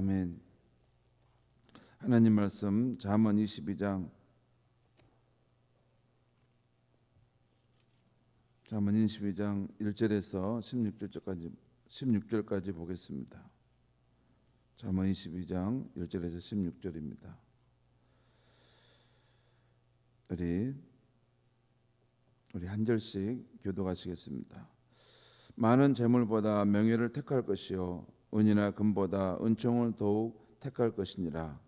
아멘. 하나님 말씀 잠언 22장 1절에서 16절까지 보겠습니다. 잠언 22장 1절에서 16절입니다. 우리 한 절씩 교독하시겠습니다. 많은 재물보다 명예를 택할 것이요 은이나 금보다 은총을 더욱 택할 것이니라.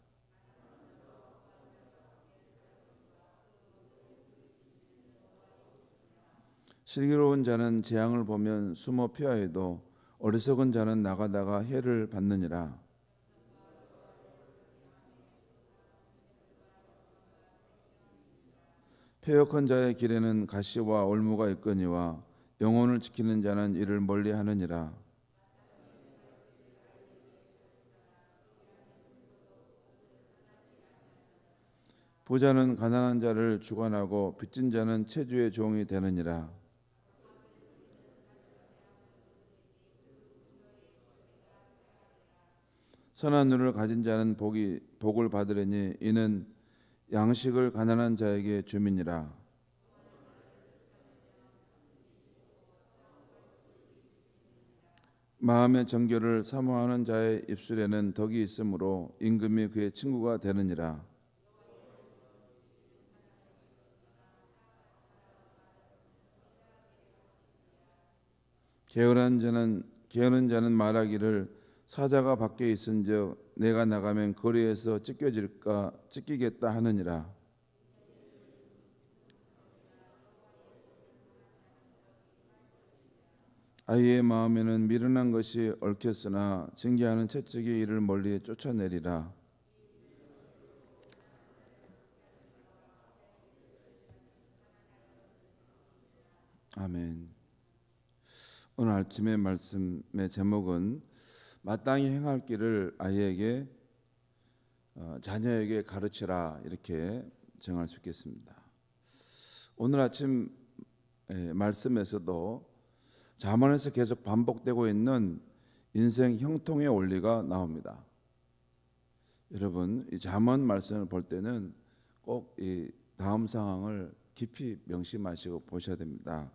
슬기로운 자는 재앙을 보면 숨어 피하여도 어리석은 자는 나가다가 해를 받느니라. 패역한 자의 길에는 가시와 올무가 있거니와 영혼을 지키는 자는 이를 멀리하느니라. 부자는 가난한 자를 주관하고 빚진 자는 채주의 종이 되느니라. 선한 눈을 가진 자는 복을 받으려니 이는 양식을 가난한 자에게 줌이니라. 마음의 정결을 사모하는 자의 입술에는 덕이 있으므로 임금이 그의 친구가 되느니라. 게으른 자는 말하기를 사자가 밖에 있은즉 내가 나가면 거리에서 찢기겠다 하느니라. 아이의 마음에는 미련한 것이 얽혔으나 징계하는 채찍이 이를 멀리 쫓아내리라. 아멘. 오늘 아침의 말씀의 제목은 마땅히 행할 길을 아이에게 자녀에게 가르치라 이렇게 정할 수 있겠습니다. 오늘 아침 말씀에서도 잠언에서 계속 반복되고 있는 인생 형통의 원리가 나옵니다. 여러분, 이 잠언 말씀을 볼 때는 꼭 이 다음 상황을 깊이 명심하시고 보셔야 됩니다.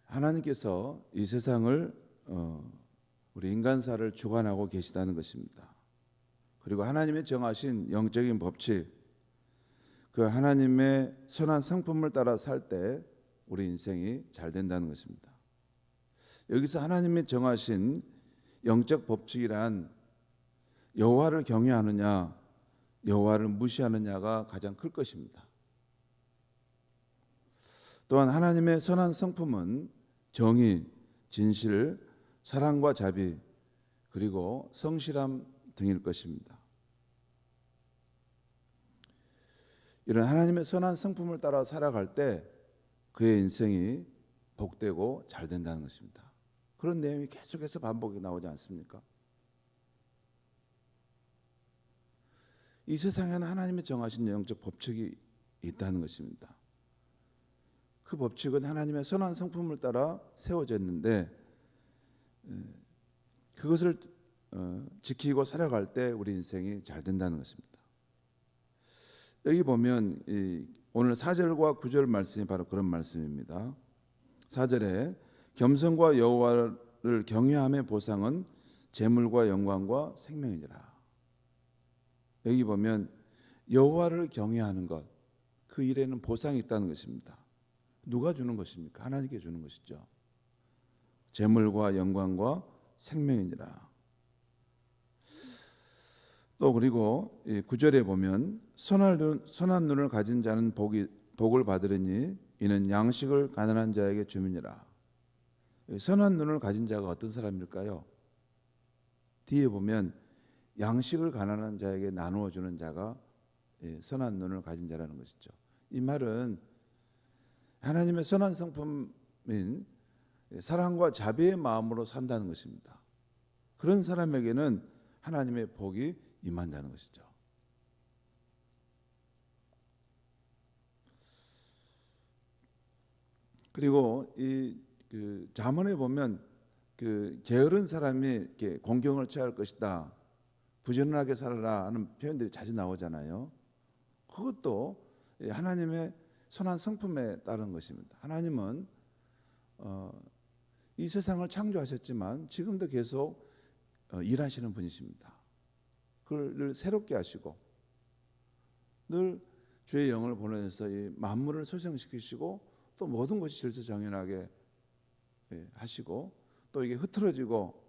하나님께서 이 세상을 우리 인간사를 주관하고 계시다는 것입니다. 그리고 하나님의 정하신 영적인 법칙, 그 하나님의 선한 성품을 따라 살 때 우리 인생이 잘 된다는 것입니다. 여기서 하나님이 정하신 영적 법칙이란 여호와를 경외하느냐 여호와를 무시하느냐가 가장 클 것입니다. 또한 하나님의 선한 성품은 정의, 진실, 사랑과 자비, 그리고 성실함 등일 것입니다. 이런 하나님의 선한 성품을 따라 살아갈 때 그의 인생이 복되고 잘 된다는 것입니다. 그런 내용이 계속해서 반복이 나오지 않습니까? 이 세상에는 하나님이 정하신 영적 법칙이 있다는 것입니다. 그 법칙은 하나님의 선한 성품을 따라 세워졌는데 그것을 지키고 살아갈 때 우리 인생이 잘 된다는 것입니다. 여기 보면 오늘 4절과 9절 말씀이 바로 그런 말씀입니다. 4절에 겸손과 여호와를 경외함의 보상은 재물과 영광과 생명이니라. 여기 보면 여호와를 경외하는 것, 그 일에는 보상이 있다는 것입니다. 누가 주는 것입니까? 하나님께 주는 것이죠. 재물과 영광과 생명이니라. 또 그리고 9절에 보면 선한 눈을 가진 자는 복을 받으리니 이는 양식을 가난한 자에게 줌이니라. 선한 눈을 가진 자가 어떤 사람일까요? 뒤에 보면 양식을 가난한 자에게 나누어 주는 자가 선한 눈을 가진 자라는 것이죠. 이 말은 하나님의 선한 성품인 사랑과 자비의 마음으로 산다는 것입니다. 그런 사람에게는 하나님의 복이 임한다는 것이죠. 그리고 이 잠언에 보면 그 게으른 사람이 이렇게 공경을 취할 것이다, 부지런하게 살아라 하는 표현들이 자주 나오잖아요. 그것도 하나님의 선한 성품에 따른 것입니다. 하나님은 이 세상을 창조하셨지만 지금도 계속 일하시는 분이십니다. 그걸 늘 새롭게 하시고 늘 주의 영을 보내서 이 만물을 소생시키시고 또 모든 것이 질서정연하게 하시고 또 이게 흐트러지고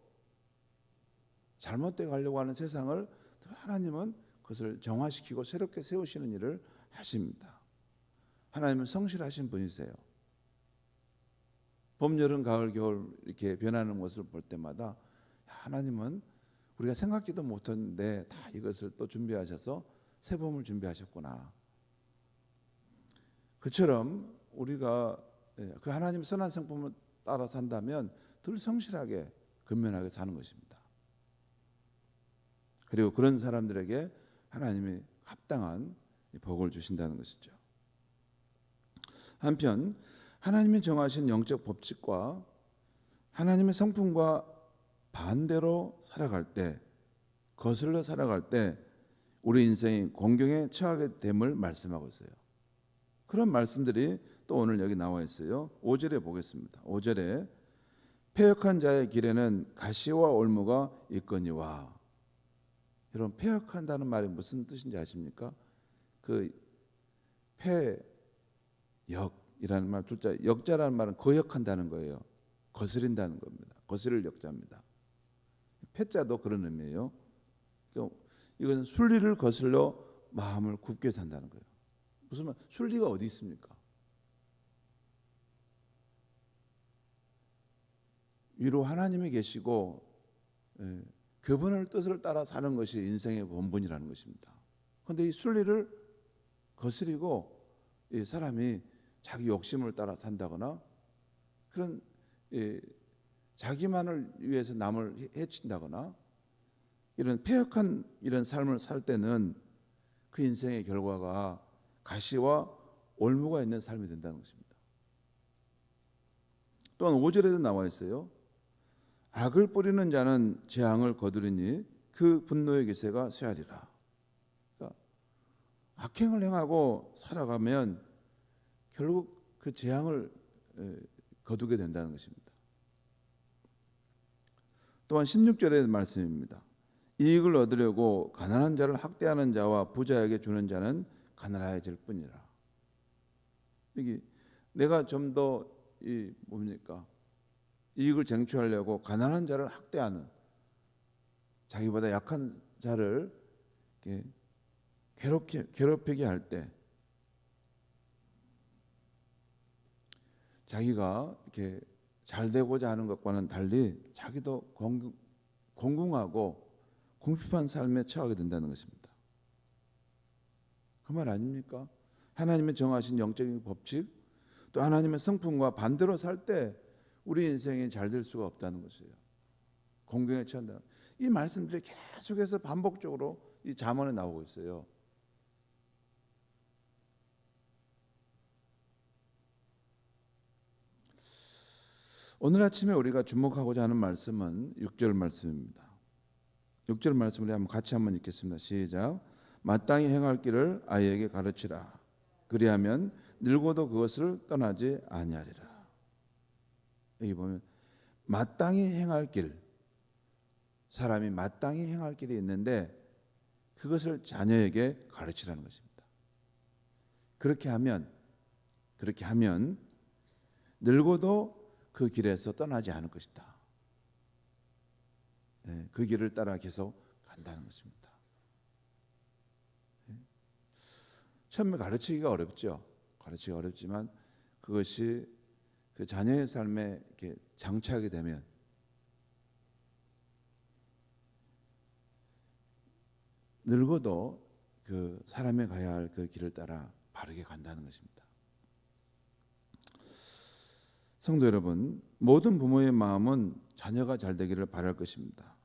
잘못되어 가려고 하는 세상을 하나님은 그것을 정화시키고 새롭게 세우시는 일을 하십니다. 하나님은 성실하신 분이세요. 봄, 여름, 가을, 겨울 이렇게 변하는 것을 볼 때마다 하나님은 우리가 생각지도 못했는데 다 이것을 또 준비하셔서 새 봄을 준비하셨구나. 그처럼 우리가 그 하나님 선한 성품을 따라 산다면 늘 성실하게 근면하게 사는 것입니다. 그리고 그런 사람들에게 하나님이 합당한 복을 주신다는 것이죠. 한편 하나님이 정하신 영적 법칙과 하나님의 성품과 반대로 살아갈 때, 거슬러 살아갈 때 우리 인생이 공경에 처하게 됨을 말씀하고 있어요. 그런 말씀들이 또 오늘 여기 나와 있어요. 5절에 보겠습니다. 5절에 패역한 자의 길에는 가시와 올무가 있거니와. 여러분, 패역한다는 말이 무슨 뜻인지 아십니까? 그 패역이라는 말, 둘자 역자라는 말은 거역한다는 거예요. 거스린다는 겁니다. 거스릴 역자입니다. 패자도 그런 의미예요. 이건 순리를 거슬러 마음을 굽게 산다는 거예요. 무슨 말? 순리가 어디 있습니까? 위로 하나님이 계시고 그분의 뜻을 따라 사는 것이 인생의 본분이라는 것입니다. 그런데 이 순리를 거스리고 이 사람이 자기 욕심을 따라 산다거나 그런 자기만을 위해서 남을 해친다거나 이런 패역한 이런 삶을 살 때는 그 인생의 결과가 가시와 올무가 있는 삶이 된다는 것입니다. 또한 5절에도 나와 있어요. 악을 뿌리는 자는 재앙을 거두리니 그 분노의 기세가 쇠하리라. 그러니까 악행을 행하고 살아가면 결국 그 재앙을 거두게 된다는 것입니다. 또한 16절의 말씀입니다. 이익을 얻으려고 가난한 자를 학대하는 자와 부자에게 주는 자는 가난해질 뿐이라. 여기 내가 좀 더 이익을 쟁취하려고 가난한 자를 학대하는, 자기보다 약한 자를 괴롭히게 할 때 자기가 이렇게 잘 되고자 하는 것과는 달리 자기도 공공하고 궁핍한 삶에 처하게 된다는 것입니다. 그 말 아닙니까? 하나님의 정하신 영적인 법칙, 또 하나님의 성품과 반대로 살 때 우리 인생이 잘 될 수가 없다는 것이에요. 공경에 처한다. 이 말씀들이 계속해서 반복적으로 이 잠언에 나오고 있어요. 오늘 아침에 우리가 주목하고자 하는 말씀은 6절 말씀입니다. 6절 말씀을 같이 한번 읽겠습니다. 시작. 마땅히 행할 길을 아이에게 가르치라. 그리하면 늙어도 그것을 떠나지 아니하리라. 여기 보면 마땅히 행할 길, 사람이 마땅히 행할 길이 있는데 그것을 자녀에게 가르치라는 것입니다. 그렇게 하면 늙어도 그 길에서 떠나지 않을 것이다. 그 길을 따라 계속 간다는 것입니다. 처음에 가르치기가 어렵죠. 가르치기가 어렵지만 그것이 그 자녀의 삶에 이렇게 장착하게 되면 늙어도 그 사람이 가야 할 그 길을 따라 바르게 간다는 것입니다. 성도 여러분, 모든 부모의 마음은 자녀가 잘 되기를 바랄 것입니다.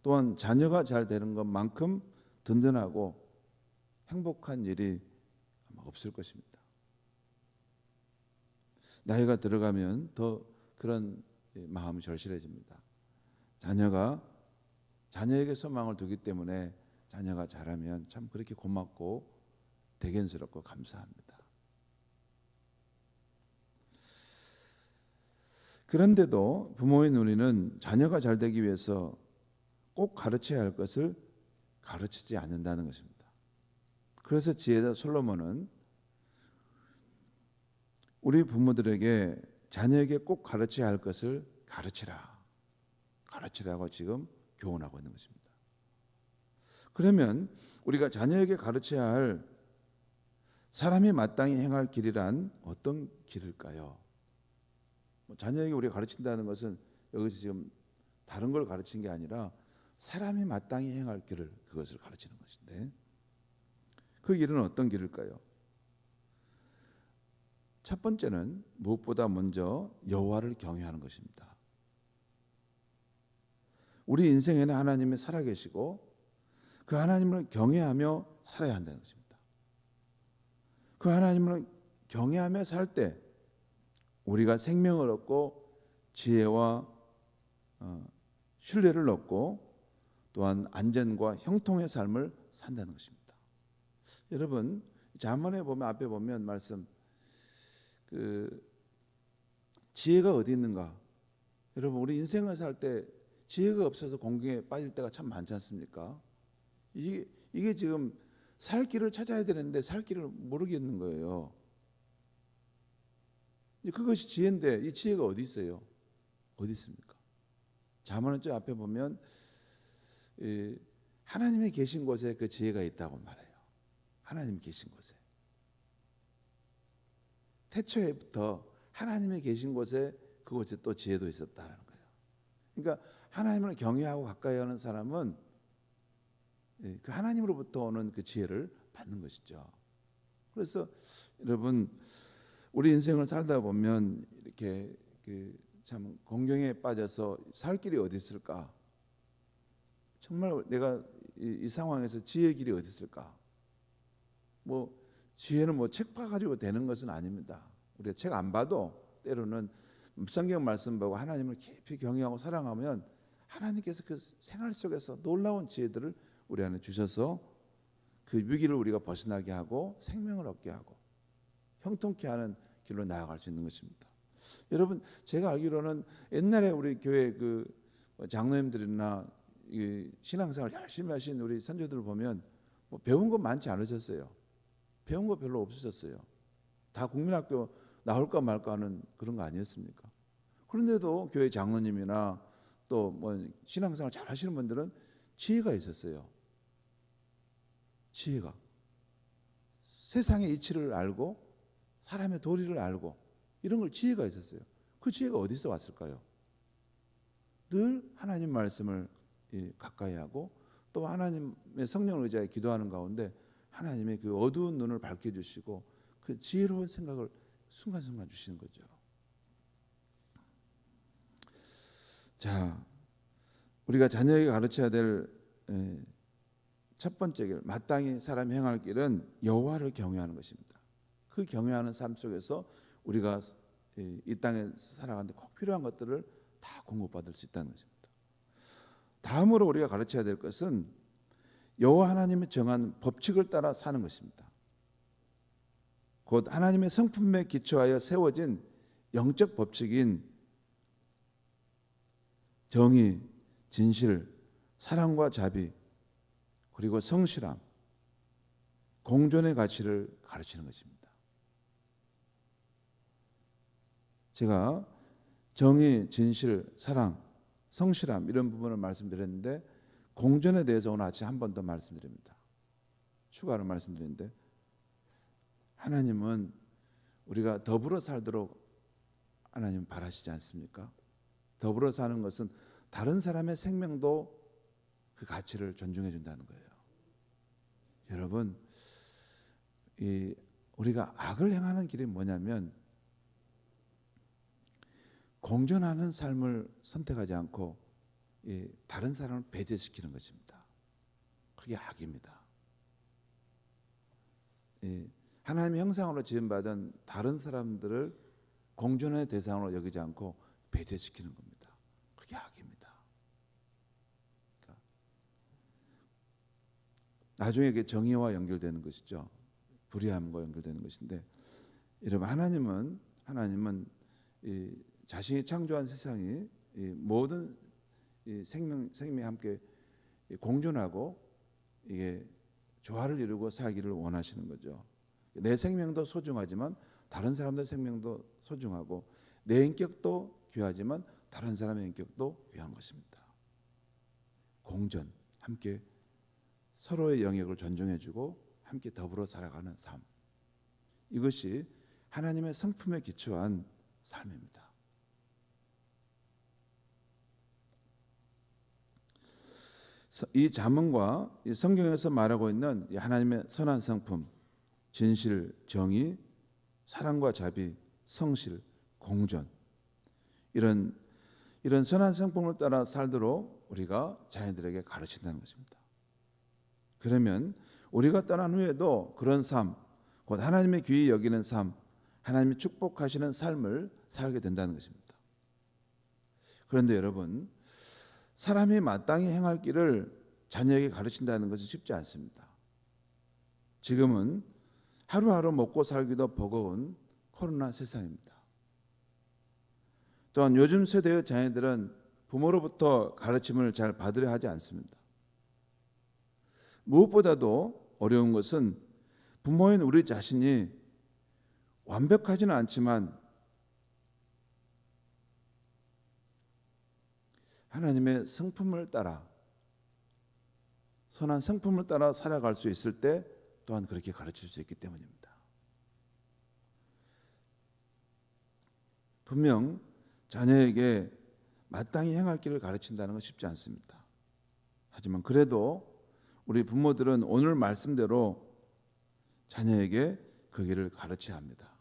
또한 자녀가 잘 되는 것만큼 든든하고 행복한 일이 아마 없을 것입니다. 나이가 들어가면 더 그런 마음이 절실해집니다. 자녀에게 소망을 두기 때문에 자녀가 자라면 참 그렇게 고맙고 대견스럽고 감사합니다. 그런데도 부모인 우리는 자녀가 잘 되기 위해서 꼭 가르쳐야 할 것을 가르치지 않는다는 것입니다. 그래서 지혜자 솔로몬은 우리 부모들에게 자녀에게 꼭 가르쳐야 할 것을 가르치라고 지금 교훈하고 있는 것입니다. 그러면 우리가 자녀에게 가르쳐야 할 사람이 마땅히 행할 길이란 어떤 길일까요? 자녀에게 우리가 가르친다는 것은 여기서 지금 다른 걸 가르치는 게 아니라 사람이 마땅히 행할 길을 그것을 가르치는 것인데 그 길은 어떤 길일까요? 첫 번째는 무엇보다 먼저 여호와를 경외하는 것입니다. 우리 인생에는 하나님이 살아계시고 그 하나님을 경외하며 살아야 한다는 것입니다. 그 하나님을 경외하며 살 때 우리가 생명을 얻고 지혜와 신뢰를 얻고 또한 안전과 형통의 삶을 산다는 것입니다. 여러분 잠언에 보면 앞에 보면 말씀 지혜가 어디 있는가? 여러분 우리 인생을 살 때 지혜가 없어서 공경에 빠질 때가 참 많지 않습니까? 이게 지금 살 길을 찾아야 되는데 살 길을 모르겠는 거예요. 그것이 지혜인데 이 지혜가 어디 있어요? 어디 있습니까? 잠언은 저 앞에 보면 하나님이 계신 곳에 그 지혜가 있다고 말해요. 하나님이 계신 곳에. 태초에부터 하나님이 계신 곳에 그곳에 또 지혜도 있었다는 거예요. 그러니까 하나님을 경외하고 가까이 하는 사람은 그 하나님으로부터 오는 그 지혜를 받는 것이죠. 그래서 여러분 우리 인생을 살다 보면 이렇게 참 공경에 빠져서 살 길이 어디 있을까? 정말 내가 이 상황에서 지혜의 길이 어디 있을까? 지혜는 책 봐가지고 되는 것은 아닙니다. 우리가 책 안 봐도 때로는 성경 말씀 보고 하나님을 깊이 경외하고 사랑하면 하나님께서 그 생활 속에서 놀라운 지혜들을 우리 안에 주셔서 그 위기를 우리가 벗어나게 하고 생명을 얻게 하고 형통케 하는 길로 나아갈 수 있는 것입니다. 여러분 제가 알기로는 옛날에 우리 교회 그 장로님들이나 신앙생활 열심히 하신 우리 선조들을 보면 배운 거 많지 않으셨어요. 배운 거 별로 없으셨어요. 다 국민학교 나올까 말까 하는 그런 거 아니었습니까? 그런데도 교회 장로님이나 또 신앙생활 잘 하시는 분들은 지혜가 있었어요. 지혜가 세상의 이치를 알고 사람의 도리를 알고 이런 걸 지혜가 있었어요. 그 지혜가 어디서 왔을까요? 늘 하나님 말씀을 가까이 하고 또 하나님의 성령을 의지하여 기도하는 가운데 하나님의 그 어두운 눈을 밝혀주시고 그 지혜로운 생각을 순간순간 주시는 거죠. 자, 우리가 자녀에게 가르쳐야 될 첫 번째 길, 마땅히 사람이 행할 길은 여호와를 경외하는 것입니다. 그 경외하는 삶 속에서 우리가 이 땅에 살아가는데 꼭 필요한 것들을 다 공급받을 수 있다는 것입니다. 다음으로 우리가 가르쳐야 될 것은 여호와 하나님이 정한 법칙을 따라 사는 것입니다. 곧 하나님의 성품에 기초하여 세워진 영적 법칙인 정의, 진실, 사랑과 자비, 그리고 성실함, 공존의 가치를 가르치는 것입니다. 제가 정의, 진실, 사랑, 성실함 이런 부분을 말씀드렸는데 공존에 대해서 오늘 아침 한 번 더 말씀드립니다. 추가로 말씀드리는데 하나님은 우리가 더불어 살도록 하나님 바라시지 않습니까? 더불어 사는 것은 다른 사람의 생명도 그 가치를 존중해 준다는 거예요. 여러분, 우리가 악을 행하는 길이 뭐냐면 공존하는 삶을 선택하지 않고 다른 사람을 배제시키는 것입니다. 그게 악입니다. 하나님의 형상으로 지음받은 다른 사람들을 공존의 대상으로 여기지 않고 배제시키는 겁니다. 그게 악입니다. 그러니까 나중에 이게 정의와 연결되는 것이죠. 불의함과 연결되는 것인데, 여러분 하나님은 이 자신이 창조한 세상이 이 모든 이 생명이 함께 공존하고 이게 조화를 이루고 살기를 원하시는 거죠. 내 생명도 소중하지만 다른 사람들의 생명도 소중하고, 내 인격도 귀하지만 다른 사람의 인격도 귀한 것입니다. 공존, 함께 서로의 영역을 존중해주고 함께 더불어 살아가는 삶, 이것이 하나님의 성품에 기초한 삶입니다. 이 잠언과 이 성경에서 말하고 있는 이 하나님의 선한 성품, 진실, 정의, 사랑과 자비, 성실, 공존, 이런 선한 성품을 따라 살도록 우리가 자녀들에게 가르친다는 것입니다. 그러면 우리가 떠난 후에도 그런 삶, 곧 하나님의 귀히 여기는 삶, 하나님이 축복하시는 삶을 살게 된다는 것입니다. 그런데 여러분, 사람이 마땅히 행할 길을 자녀에게 가르친다는 것은 쉽지 않습니다. 지금은 하루하루 먹고 살기도 버거운 코로나 세상입니다. 또한 요즘 세대의 자녀들은 부모로부터 가르침을 잘 받으려 하지 않습니다. 무엇보다도 어려운 것은 부모인 우리 자신이 완벽하지는 않지만 하나님의 성품을 따라, 선한 성품을 따라 살아갈 수 있을 때 또한 그렇게 가르칠 수 있기 때문입니다. 분명 자녀에게 마땅히 행할 길을 가르친다는 건 쉽지 않습니다. 하지만 그래도 우리 부모들은 오늘 말씀대로 자녀에게 그 길을 가르쳐야 합니다.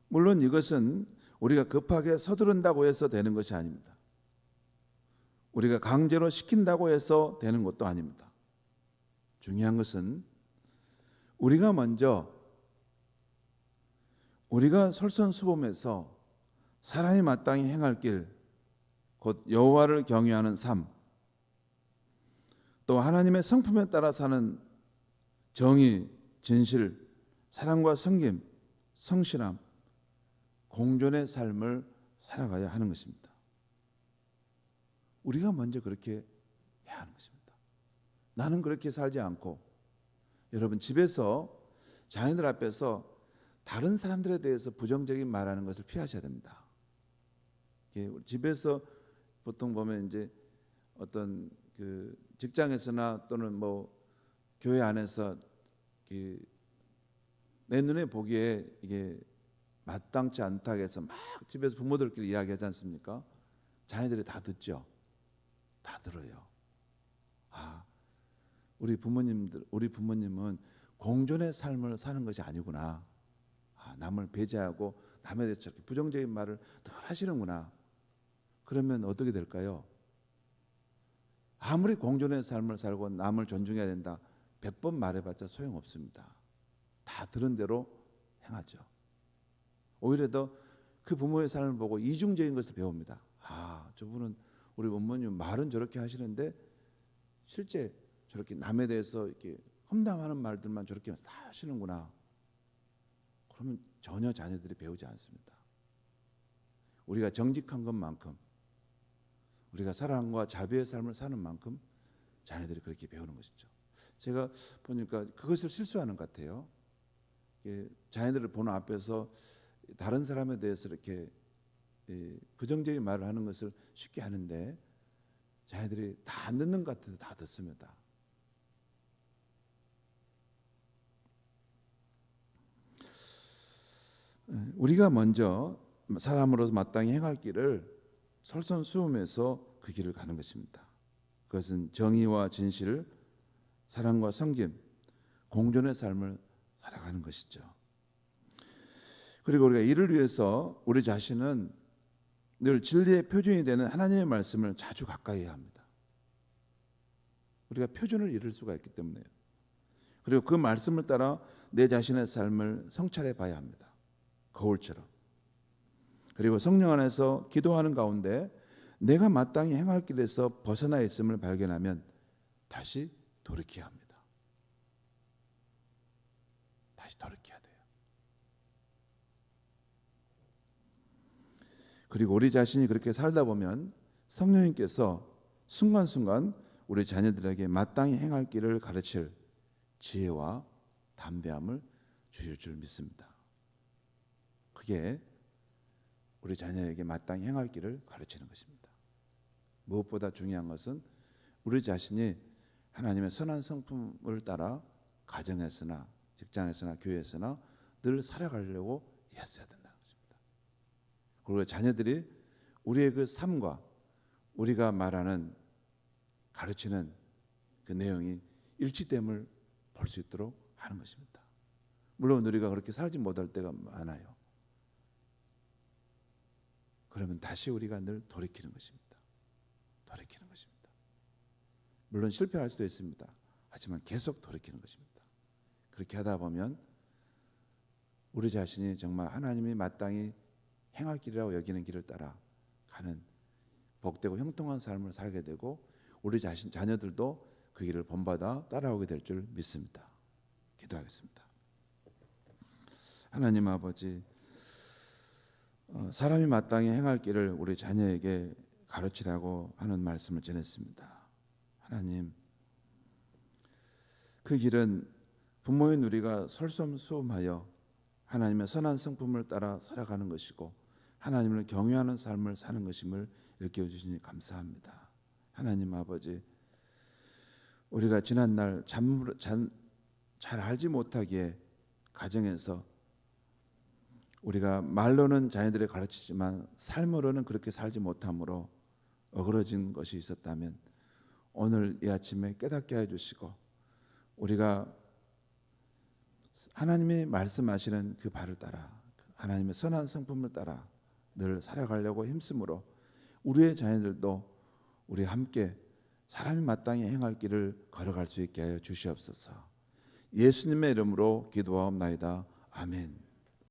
물론 이것은 우리가 급하게 서두른다고 해서 되는 것이 아닙니다. 우리가 강제로 시킨다고 해서 되는 것도 아닙니다. 중요한 것은 우리가 먼저, 우리가 솔선수범해서 사람이 마땅히 행할 길, 곧 여호와를 경외하는 삶, 또 하나님의 성품에 따라 사는 정의, 진실, 사랑과 섬김, 성실함, 공존의 삶을 살아가야 하는 것입니다. 우리가 먼저 그렇게 해야 하는 것입니다. 나는 그렇게 살지 않고, 여러분 집에서 자녀들 앞에서 다른 사람들에 대해서 부정적인 말하는 것을 피하셔야 됩니다. 집에서 보통 보면 이제 어떤 그 직장에서나 또는 뭐 교회 안에서 내 눈에 보기에 이게 마땅치 않다고 해서 막 집에서 부모들끼리 이야기하지 않습니까? 자녀들이 다 듣죠. 다 들어요. 우리 부모님은 공존의 삶을 사는 것이 아니구나. 남을 배제하고 남에 대해서 저렇게 부정적인 말을 늘 하시는구나. 그러면 어떻게 될까요? 아무리 공존의 삶을 살고 남을 존중해야 된다 100번 말해봤자 소용없습니다. 다 들은 대로 행하죠. 오히려 더 그 부모의 삶을 보고 이중적인 것을 배웁니다. 저분은 우리 어머님 말은 저렇게 하시는데 실제 저렇게 남에 대해서 이렇게 험담하는 말들만 저렇게 다 하시는구나. 그러면 전혀 자녀들이 배우지 않습니다. 우리가 정직한 것만큼, 우리가 사랑과 자비의 삶을 사는 만큼 자녀들이 그렇게 배우는 것이죠. 제가 보니까 그것을 실수하는 것 같아요. 자녀들을 보는 앞에서 다른 사람에 대해서 이렇게 부정적인 말을 하는 것을 쉽게 하는데 자녀들이 다 안 듣는 것 같아도 다 듣습니다. 우리가 먼저 사람으로서 마땅히 행할 길을 솔선수범해서 그 길을 가는 것입니다. 그것은 정의와 진실, 사랑과 섬김, 공존의 삶을 살아가는 것이죠. 그리고 우리가 이를 위해서 우리 자신은 늘 진리의 표준이 되는 하나님의 말씀을 자주 가까이 해야 합니다. 우리가 표준을 잃을 수가 있기 때문에요. 그리고 그 말씀을 따라 내 자신의 삶을 성찰해 봐야 합니다. 거울처럼. 그리고 성령 안에서 기도하는 가운데 내가 마땅히 행할 길에서 벗어나 있음을 발견하면 다시 돌이켜야 합니다. 다시 돌이켜야 돼요. 그리고 우리 자신이 그렇게 살다 보면 성령님께서 순간순간 우리 자녀들에게 마땅히 행할 길을 가르칠 지혜와 담대함을 주실 줄 믿습니다. 그게 우리 자녀에게 마땅히 행할 길을 가르치는 것입니다. 무엇보다 중요한 것은 우리 자신이 하나님의 선한 성품을 따라 가정에서나 직장에서나 교회에서나 늘 살아가려고 애써야 된다는 것입니다. 그리고 자녀들이 우리의 그 삶과 우리가 말하는 가르치는 그 내용이 일치됨을 볼 수 있도록 하는 것입니다. 물론 우리가 그렇게 살지 못할 때가 많아요. 그러면 다시 우리가 늘 돌이키는 것입니다. 돌이키는 것입니다. 물론 실패할 수도 있습니다. 하지만 계속 돌이키는 것입니다. 그렇게 하다 보면 우리 자신이 정말 하나님이 마땅히 행할 길이라고 여기는 길을 따라 가는 복되고 형통한 삶을 살게 되고 우리 자신 자녀들도 그 길을 본받아 따라오게 될 줄 믿습니다. 기도하겠습니다. 하나님 아버지, 사람이 마땅히 행할 길을 우리 자녀에게 가르치라고 하는 말씀을 전했습니다. 하나님, 그 길은 부모인 우리가 솔선수범하여 하나님의 선한 성품을 따라 살아가는 것이고 하나님을 경외하는 삶을 사는 것임을 일깨워 주시니 감사합니다. 하나님 아버지, 우리가 지난날 잘 알지 못하기에 가정에서 우리가 말로는 자녀들을 가르치지만 삶으로는 그렇게 살지 못함으로 어그러진 것이 있었다면 오늘 이 아침에 깨닫게 해주시고 우리가 하나님이 말씀하시는 그 바를 따라 하나님의 선한 성품을 따라 늘 살아가려고 힘쓰므로 우리의 자녀들도 우리 함께 사람이 마땅히 행할 길을 걸어갈 수 있게 하여 주시옵소서. 예수님의 이름으로 기도하옵나이다. 아멘.